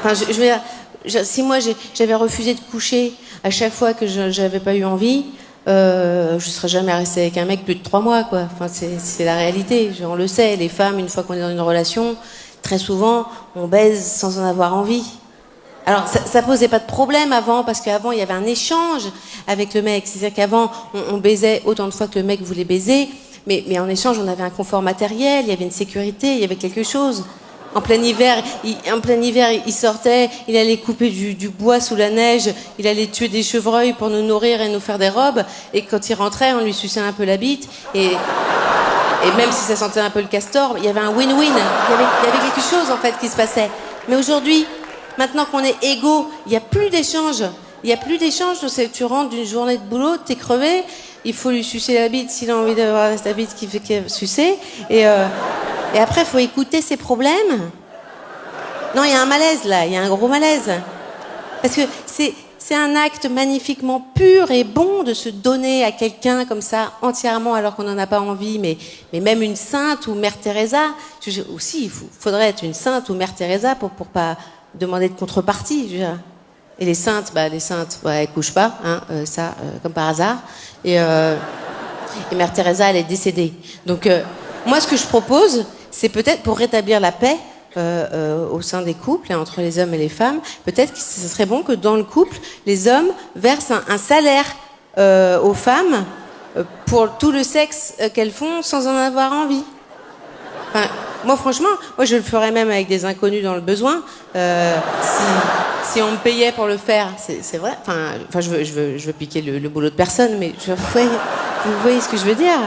Enfin, je veux dire, si moi j'avais refusé de coucher à chaque fois que j'avais pas eu envie, je serais jamais restée avec un mec plus de 3 mois, quoi. Enfin, c'est la réalité. On le sait, les femmes, une fois qu'on est dans une relation, très souvent, on baise sans en avoir envie. Alors, ça posait pas de problème avant, parce qu'avant, il y avait un échange avec le mec. C'est-à-dire qu'avant, on baisait autant de fois que le mec voulait baiser, mais en échange, on avait un confort matériel, il y avait une sécurité, il y avait quelque chose. En plein hiver, il sortait, il allait couper du bois sous la neige, il allait tuer des chevreuils pour nous nourrir et nous faire des robes, et quand il rentrait, on lui suçait un peu la bite, et même si ça sentait un peu le castor, il y avait un win-win, il y avait quelque chose en fait qui se passait. Mais aujourd'hui, maintenant qu'on est égaux, il n'y a plus d'échange. Il n'y a plus d'échange. Tu rentres d'une journée de boulot, t'es crevé, il faut lui sucer la bite s'il a envie d'avoir sa bite qui fait sucer. Et après, il faut écouter ses problèmes. Non, il y a un malaise là, il y a un gros malaise. Parce que c'est un acte magnifiquement pur et bon de se donner à quelqu'un comme ça, entièrement, alors qu'on n'en a pas envie. Mais même une sainte ou Mère Teresa, aussi, il faudrait être une sainte ou Mère Teresa pour pas demander de contrepartie. Je veux dire. Et les saintes, elles couchent pas, hein, comme par hasard. Et Mère Teresa, elle est décédée. Donc, moi, ce que je propose, c'est peut-être pour rétablir la paix au sein des couples, entre les hommes et les femmes, peut-être que ce serait bon que dans le couple, les hommes versent un salaire aux femmes pour tout le sexe qu'elles font sans en avoir envie. Enfin, moi, franchement, je le ferais même avec des inconnus dans le besoin, si on me payait pour le faire. C'est vrai. Enfin, je veux piquer le boulot de personne, mais vous voyez ce que je veux dire.